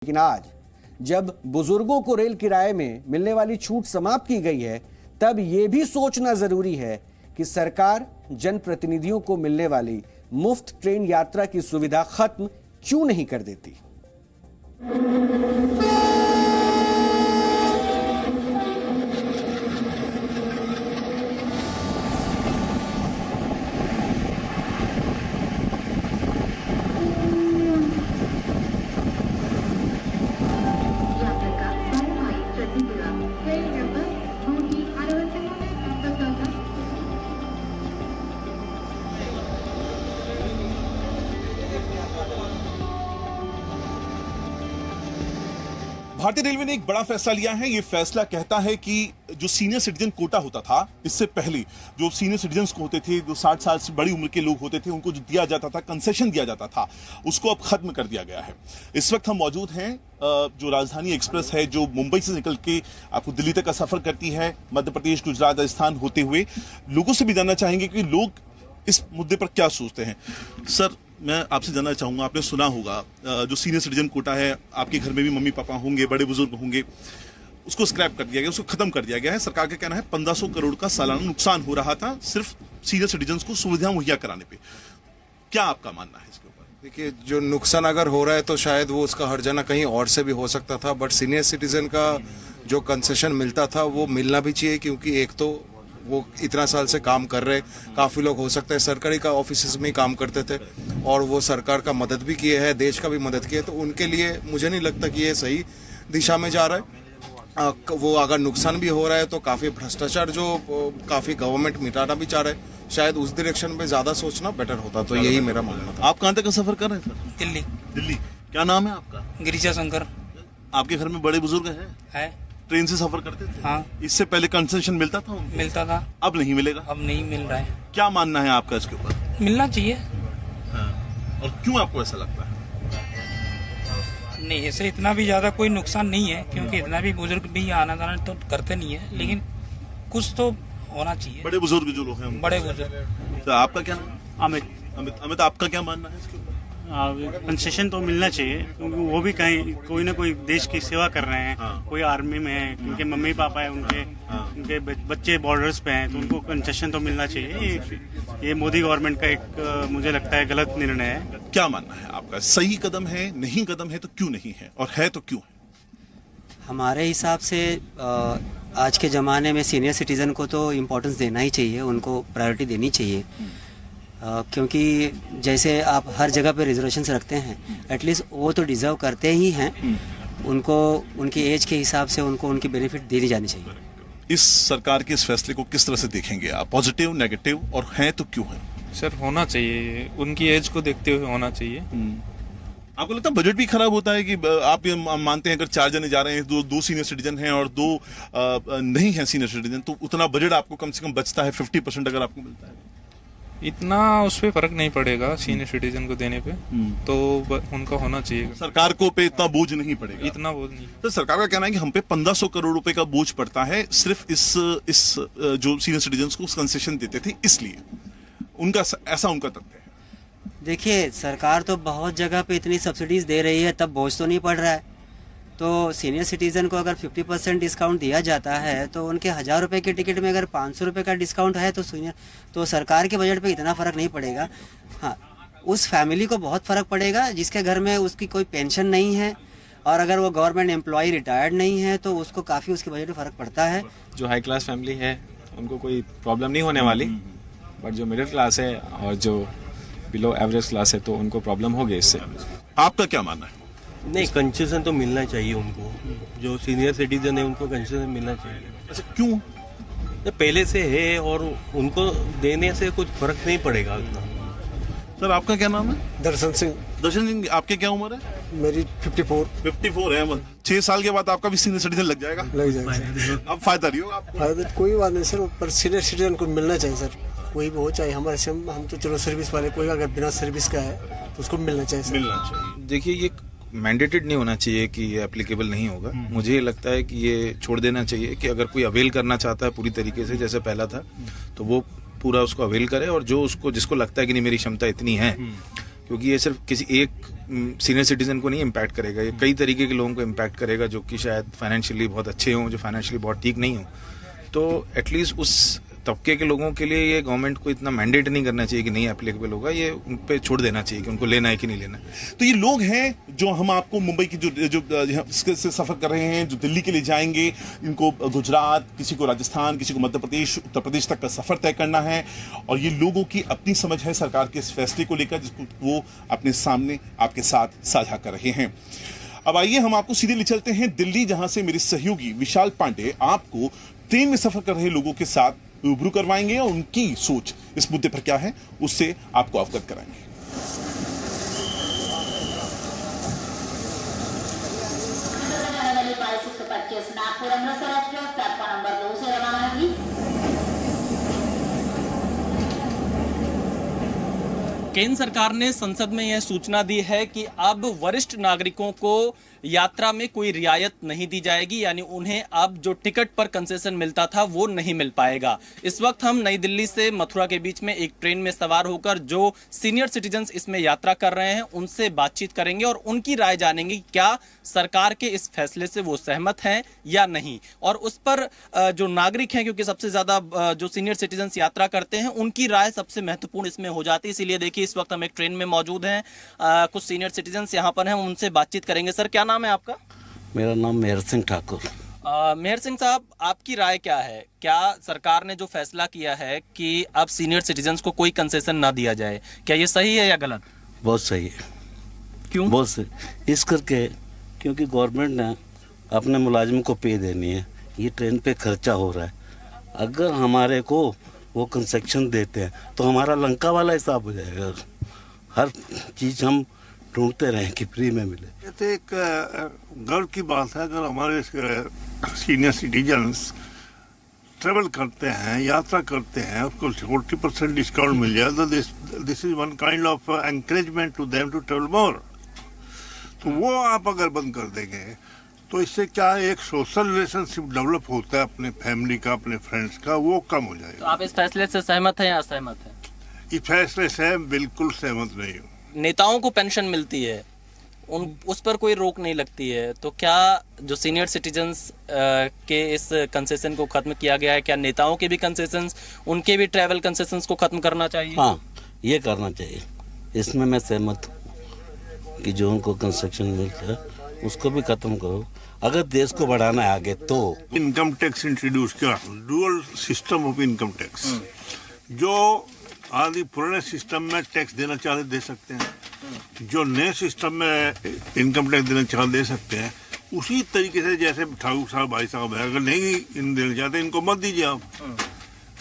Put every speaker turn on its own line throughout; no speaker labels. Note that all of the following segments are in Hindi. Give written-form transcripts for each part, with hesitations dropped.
लेकिन आज जब बुजुर्गों को रेल किराए में मिलने वाली छूट समाप्त की गई है, तब यह भी सोचना जरूरी है कि सरकार जनप्रतिनिधियों को मिलने वाली मुफ्त ट्रेन यात्रा की सुविधा खत्म क्यों नहीं कर देती।
भारतीय रेलवे ने एक बड़ा फैसला लिया है। ये फैसला कहता है कि जो सीनियर सिटीजन कोटा होता था, इससे पहले जो सीनियर सिटीजन्स को होते थे, जो 60 साल से बड़ी उम्र के लोग होते थे, उनको जो दिया जाता था, कंसेशन दिया जाता था, उसको अब खत्म कर दिया गया है। इस वक्त हम मौजूद हैं जो राजधानी एक्सप्रेस है, जो मुंबई से निकल के आपको दिल्ली तक का सफर करती है, मध्य प्रदेश, गुजरात, राजस्थान होते हुए। लोगों से भी जानना चाहेंगे कि लोग इस मुद्दे पर क्या सोचते हैं। सर, मैं आपसे जानना चाहूंगा, आपने सुना होगा जो सीनियर सिटीजन कोटा है, आपके घर में भी मम्मी पापा होंगे, बड़े बुजुर्ग होंगे, उसको स्क्रैप कर दिया गया, उसको खत्म कर दिया गया है। सरकार का कहना है 1500 करोड़ का सालाना नुकसान हो रहा था सिर्फ सीनियर सिटीजन्स को सुविधा मुहैया कराने पे। क्या आपका मानना है इसके ऊपर?
देखिए, जो नुकसान अगर हो रहा है तो शायद वो उसका हर्जाना कहीं और से भी हो सकता था, बट सीनियर सिटीजन का जो कंसेशन मिलता था वो मिलना भी चाहिए, क्योंकि एक तो वो इतना साल से काम कर रहे, काफ़ी लोग हो सकता है सरकारी का ऑफिस में ही काम करते थे और वो सरकार का मदद भी किए हैं, देश का भी मदद किए, तो उनके लिए मुझे नहीं लगता कि ये सही दिशा में जा रहा है। वो अगर नुकसान भी हो रहा है तो काफ़ी भ्रष्टाचार जो काफ़ी गवर्नमेंट मिटाना भी चाह रहे हैं, शायद उस डायरेक्शन में ज़्यादा सोचना बेटर होता। तो यही मेरा मानना था।
आप कहाँ तक का सफर कर रहे हैं सर?
दिल्ली।
दिल्ली। क्या नाम है आपका?
गिरिजा शंकर।
आपके घर में बड़े बुजुर्ग है? ट्रेन से सफर करते थे?
हाँ।
इससे पहले कंसेशन मिलता था उनको?
मिलता था।
अब नहीं मिलेगा?
अब नहीं मिल रहा है।
क्या मानना है आपका इसके ऊपर?
मिलना चाहिए।
हाँ। और क्यों आपको ऐसा लगता है?
नहीं, ऐसे इतना भी ज्यादा कोई नुकसान नहीं है, क्योंकि इतना भी बुजुर्ग भी आना जाना तो करते नहीं है, लेकिन कुछ तो होना चाहिए।
बड़े बुजुर्ग जो लोग हैं,
बड़े बुजुर्ग।
तो आपका क्या नाम?
अमित।
अमित, आपका क्या मानना है इसके ऊपर?
कंसेशन तो मिलना चाहिए, क्योंकि वो भी कहीं कोई ना कोई देश की सेवा कर रहे हैं।
हाँ।
कोई आर्मी में है, उनके मम्मी पापा है, उनके बच्चे बॉर्डर्स पे हैं, तो उनको कंसेशन तो मिलना चाहिए। ये मोदी गवर्नमेंट का एक मुझे लगता है गलत निर्णय है।
क्या मानना है आपका? सही कदम है, नहीं कदम है तो क्यों नहीं है, और है तो क्यों है?
हमारे हिसाब से आज के ज़माने में सीनियर सिटीज़न को तो इम्पोर्टेंस देना ही चाहिए, उनको प्रायोरिटी देनी चाहिए, क्योंकि जैसे आप हर जगह पे रिजर्वेशन रखते हैं, एटलीस्ट वो तो डिज़र्व करते ही हैं। उनको उनकी एज के हिसाब से उनको उनकी बेनिफिट दी जानी चाहिए।
इस सरकार के इस फैसले को किस तरह से देखेंगे आप? पॉजिटिव, नेगेटिव, और हैं तो क्यों है?
सर, होना चाहिए, उनकी एज को देखते हुए होना चाहिए।
आपको लगता है बजट भी खराब होता है कि आप ये मानते हैं अगर 4 जने जा रहे हैं, दो सीनियर सिटीजन हैं और 2 नहीं है सीनियर सिटीजन, तो उतना बजट आपको कम से कम बचता है 50% अगर आपको मिलता है?
इतना उस पर फर्क नहीं पड़ेगा सीनियर सिटीजन को देने पे, तो उनका होना चाहिए।
सरकार को पे इतना बोझ नहीं पड़ेगा?
इतना बोझ नहीं।
तो सरकार का कहना है कि हम पे 1500 करोड़ रुपए का बोझ पड़ता है सिर्फ इस जो सीनियर सिटीजन को कंसेशन देते थे, इसलिए उनका ऐसा उनका तथ्य है।
देखिए, सरकार तो बहुत जगह पे इतनी सब्सिडीज दे रही है, तब बोझ तो नहीं पड़ रहा है। तो सीनियर सिटीजन को अगर 50% डिस्काउंट दिया जाता है, तो उनके 1000 रुपये की टिकट में अगर 500 रुपये का डिस्काउंट है तो सरकार के बजट पे इतना फ़र्क नहीं पड़ेगा। हाँ, उस फैमिली को बहुत फ़र्क पड़ेगा जिसके घर में उसकी कोई पेंशन नहीं है, और अगर वो गवर्नमेंट एम्प्लॉय रिटायर्ड नहीं है तो उसको काफ़ी उसके बजट में फ़र्क पड़ता है।
जो हाई क्लास फैमिली है उनको कोई प्रॉब्लम नहीं होने वाली, बट जो मिडिल क्लास है और जो बिलो एवरेज क्लास है तो उनको प्रॉब्लम होगी इससे।
आपका क्या मानना है?
नहीं, कंसेशन तो मिलना चाहिए उनको, जो सीनियर सिटीजन है उनको कंसेशन मिलना चाहिए।
अच्छा, क्यों?
पहले से है और उनको देने से कुछ फर्क नहीं पड़ेगा उतना।
सर, आपका क्या नाम है?
दर्शन सिंह।
दर्शन सिंह, आपके क्या उम्र है?
मेरी
54 है। 6 साल के बाद आपका भी सीनियर सिटीजन लग जाएगा?
लग जाएगा।
अब फायदा नहीं होगा आपको?
फायदा कोई बात नहीं सर, पर सीनियर सिटीजन को मिलना चाहिए सर, कोई भी हो, चाहे हमारे से हम तो चलो सर्विस वाले, कोई अगर बिना सर्विस का है तो उसको मिलना चाहिए सर।
मिलना चाहिए।
देखिए, ये मैंडेटेड नहीं होना चाहिए कि ये एप्लीकेबल नहीं होगा। मुझे ये लगता है कि ये छोड़ देना चाहिए कि अगर कोई अवेल करना चाहता है पूरी तरीके से जैसे पहला था, तो वो पूरा उसको अवेल करे, और जो उसको जिसको लगता है कि नहीं मेरी क्षमता इतनी है, क्योंकि ये सिर्फ किसी एक सीनियर सिटीजन को नहीं इम्पैक्ट करेगा, ये कई तरीके के लोगों को इम्पैक्ट करेगा जो कि शायद फाइनेंशियली बहुत अच्छे हों, जो फाइनेंशियली बहुत ठीक नहीं हों। तो एटलीस्ट उस तबके के लोगों के लिए ये गवर्नमेंट को इतना मैंडेट नहीं करना चाहिए कि नहीं एप्लीकेबल होगा, ये उन पे छोड़ देना चाहिए कि उनको लेना है कि नहीं लेना है।
तो ये लोग हैं जो हम आपको मुंबई की जो से सफर कर रहे हैं, जो दिल्ली के लिए जाएंगे, इनको गुजरात, किसी को राजस्थान, किसी को मध्य प्रदेश, उत्तर प्रदेश तक का सफर तय करना है, और ये लोगों की अपनी समझ है सरकार के इस फैसले को लेकर, जिसको वो अपने सामने आपके साथ साझा कर रहे हैं। अब आइए हम आपको सीधे ले चलते हैं दिल्ली, जहां से मेरे सहयोगी विशाल पांडे आपको ट्रेन में सफर कर रहे लोगों के साथ रूबरू करवाएंगे और उनकी सोच इस मुद्दे पर क्या है उससे आपको अवगत कराएंगे।
केंद्र सरकार ने संसद में यह सूचना दी है कि अब वरिष्ठ नागरिकों को यात्रा में कोई रियायत नहीं दी जाएगी, यानी उन्हें अब जो टिकट पर कंसेशन मिलता था वो नहीं मिल पाएगा। इस वक्त हम नई दिल्ली से मथुरा के बीच में एक ट्रेन में सवार होकर जो सीनियर सिटीजन्स इसमें यात्रा कर रहे हैं उनसे बातचीत करेंगे और उनकी राय जानेंगे क्या सरकार के इस फैसले से वो सहमत हैं या नहीं। और उस पर जो नागरिक हैं, क्योंकि सबसे ज्यादा जो सीनियर सिटीजन्स यात्रा करते हैं, उनकी राय सबसे महत्वपूर्ण इसमें हो जाती है। इसीलिए देखिए इस वक्त हम एक ट्रेन में मौजूद हैं, कुछ सीनियर सिटीजन्स यहाँ पर हैं, उनसे बातचीत करेंगे। सर, क्या नाम है आपका?
मेरा नाम मेहर सिंह ठाकुर।
मेहर सिंह साहब, आपकी राय क्या है? क्या सरकार ने जो फैसला किया है कि अब सीनियर सिटीजन्स को कोई कंसेशन ना दिया जाए, क्या ये सही है या गलत?
बहुत सही है।
क्यों?
बहुत सही इस करके क्योंकि गवर्नमेंट ने अपने मुलाजिम को पे देनी है, ये ट्रेन पे खर्चा हो रहा है। अगर हमारे को वो कंसेक्शन देते हैं तो हमारा लंका वाला हिसाब हो जाएगा। हर चीज़ हम ढूंढते रहें कि फ्री में मिले।
ये तो एक गर्व की बात है अगर हमारे सीनियर सिटीजन्स ट्रेवल करते हैं, यात्रा करते हैं, उसको 40% डिस्काउंट मिल जाए तो this is one kind of encouragement to them to travel more. तो वो आप अगर बंद कर देंगे तो इससे क्या एक सोशल रिलेशनशिप डेवलप होता है अपने फैमिली का, अपने फ्रेंड्स का, वो कम हो जाएगा।
तो आप इस फैसले से सहमत हैं या असहमत हैं? इस
फैसले से बिल्कुल सहमत नहीं हूँ।
नेताओं को पेंशन मिलती है, उस पर कोई रोक नहीं लगती है, तो क्या जो सीनियर सिटीजन्स के इस कंसेशन को खत्म किया गया है, क्या नेताओं के भी कंसेशंस, उनके भी ट्रैवल कंसेशंस को खत्म करना चाहिए?
हाँ, ये करना चाहिए। इसमें मैं सहमत हूँ कि जो उनको कंसेशन मिलता है उसको भी खत्म करो, अगर देश को बढ़ाना है आगे तो।
इनकम टैक्स इंट्रोड्यूस किया, dual system of income tax, जो आदि पुराने सिस्टम में टैक्स देना चाहते दे सकते हैं, जो नए सिस्टम में इनकम टैक्स देना चाहते दे सकते हैं। उसी तरीके से जैसे ठाकुर साहब, भाई साहब है, अगर नहीं देना चाहते इनको मत दीजिए आप।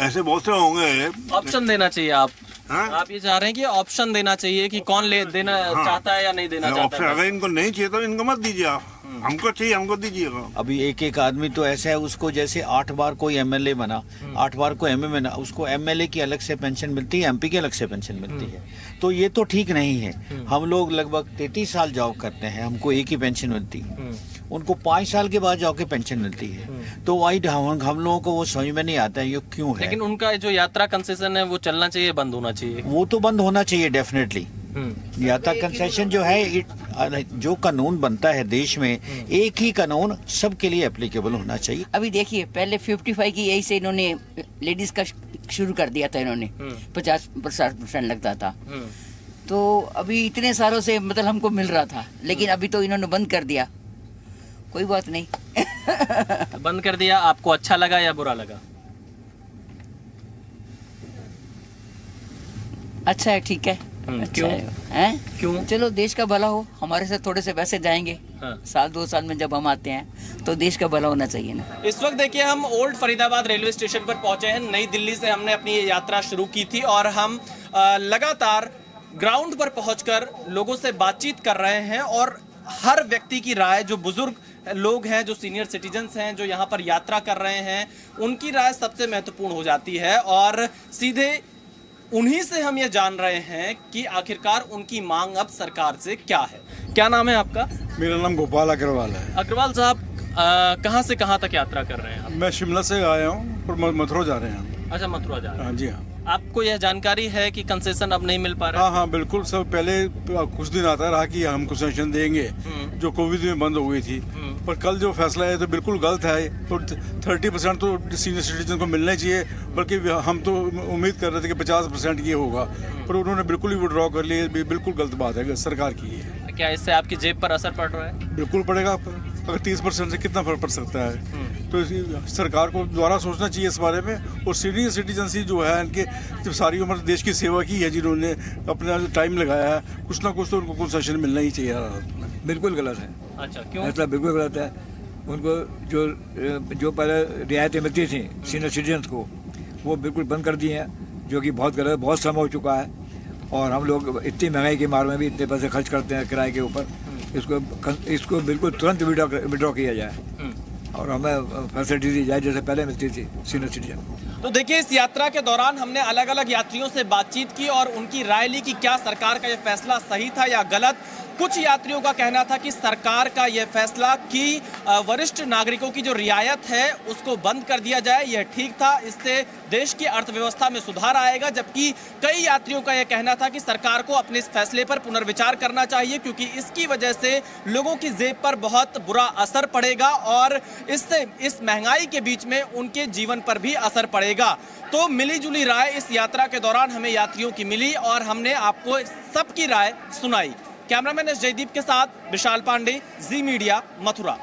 ऐसे बहुत से होंगे।
ऑप्शन देना चाहिए आप। हाँ? आप ये चाह रहे हैं कि ऑप्शन देना चाहिए कि कौन ले देना चाहता है या नहीं देना चाहता है।
अगर इनको नहीं चाहिए तो इनको मत दीजिए आप, हमको चाहिए हमको दीजिएगा।
अभी एक आदमी तो ऐसा है, उसको जैसे 8 बार कोई एमएलए बना, 8 बार कोई एमए बना, उसको एमएलए की अलग से पेंशन मिलती है, एमपी की अलग से पेंशन मिलती है। तो ये तो ठीक नहीं है। हम लोग लगभग 33 साल जॉब करते हैं, हमको एक ही पेंशन मिलती है, उनको 5 साल के बाद जाके पेंशन मिलती है। तो वाइट हम लोगों को वो समझ में नहीं आता है ये क्यों है।
लेकिन उनका जो यात्रा कंसेशन है वो चलना चाहिए, बंद होना चाहिए।
वो तो बंद होना चाहिए डेफिनेटली। यात्रा कंसेशन जो है, जो कानून बनता है देश में, एक ही कानून सबके लिए एप्लीकेबल होना चाहिए।
अभी देखिए, पहले 55 की यही से इन्होंने लेडीज का शुरू कर दिया था, इन्होंने 50% लगता था। तो अभी इतने सालों से मतलब हमको मिल रहा था, लेकिन अभी तो इन्होंने बंद कर दिया। कोई बात नहीं।
बंद कर दिया, आपको अच्छा लगा या बुरा लगा?
अच्छा है, ठीक है। अच्छा
क्यों
है?
क्यों?
चलो देश का भला हो, हमारे से थोड़े से पैसे जाएंगे। हाँ। 1-2 साल में जब हम आते हैं तो देश का भला होना चाहिए ना।
इस वक्त देखिए हम ओल्ड फरीदाबाद रेलवे स्टेशन पर पहुंचे हैं। नई दिल्ली से हमने अपनी ये यात्रा शुरू की थी और हम लगातार ग्राउंड पर पहुंचकर लोगों से बातचीत कर रहे हैं और हर व्यक्ति की राय, जो बुजुर्ग लोग हैं, जो सीनियर सिटीजन्स हैं, जो यहाँ पर यात्रा कर रहे हैं, उनकी राय सबसे महत्वपूर्ण हो जाती है और सीधे उन्हीं से हम ये जान रहे हैं कि आखिरकार उनकी मांग अब सरकार से क्या है। क्या नाम है आपका?
मेरा नाम गोपाल अग्रवाल है।
अग्रवाल साहब, कहाँ से कहाँ तक यात्रा कर रहे हैं आप?
मैं शिमला से आया हूँ और मथुरा जा रहे हैं।
अच्छा, मथुरा जा रहे हैं।
हाँ जी हाँ।
आपको यह जानकारी है कि कंसेशन अब नहीं मिल पा रहा है?
हाँ बिल्कुल सब पहले कुछ दिन आता रहा कि हम कंसेशन देंगे, जो कोविड में बंद हो गई थी, पर कल जो फैसला है तो बिल्कुल गलत है। तो 30% तो सीनियर सिटीजन को मिलना चाहिए, बल्कि हम तो उम्मीद कर रहे थे कि 50% ये होगा, पर उन्होंने बिल्कुल ही विड्रॉ कर लिए। बिल्कुल गलत बात है सरकार की है।
क्या इससे आपकी जेब पर असर पड़ रहा है?
बिल्कुल पड़ेगा, अगर 30% से कितना फर्क पड़ सकता है। तो सरकार को दोबारा सोचना चाहिए इस बारे में। और सीनियर सिटीजन जो है इनके जब सारी उम्र देश की सेवा की है, जिन्होंने अपना टाइम लगाया है, कुछ ना कुछ तो उनको कंसेशन मिलना ही चाहिए।
बिल्कुल गलत है।
अच्छा, क्यों?
मतलब बिल्कुल गलत है। उनको जो पहले रियायतें मिलती थी सीनियर सिटीजन को, वो बिल्कुल बंद कर दी हैं, जो कि बहुत गलत है। बहुत समय हो चुका है और हम लोग इतनी महंगाई की मार में भी इतने पैसे खर्च करते हैं किराए के ऊपर। इसको बिल्कुल तुरंत विड्रॉ किया जाए और हमें फैसिलिटी दी जाए जैसे पहले मिलती थी सीनियर सिटीजन।
तो देखिए, इस यात्रा के दौरान हमने अलग अलग यात्रियों से बातचीत की और उनकी राय ली कि क्या सरकार का यह फैसला सही था या गलत। कुछ यात्रियों का कहना था कि सरकार का यह फैसला कि वरिष्ठ नागरिकों की जो रियायत है उसको बंद कर दिया जाए, यह ठीक था, इससे देश की अर्थव्यवस्था में सुधार आएगा। जबकि कई यात्रियों का यह कहना था कि सरकार को अपने इस फैसले पर पुनर्विचार करना चाहिए, क्योंकि इसकी वजह से लोगों की जेब पर बहुत बुरा असर पड़ेगा और इससे इस महंगाई के बीच में उनके जीवन पर भी असर पड़ेगा। तो मिली जुली राय इस यात्रा के दौरान हमें यात्रियों की मिली और हमने आपको सबकी राय सुनाई। कैमरामैन एस जयदीप के साथ विशाल पांडे, जी मीडिया, मथुरा।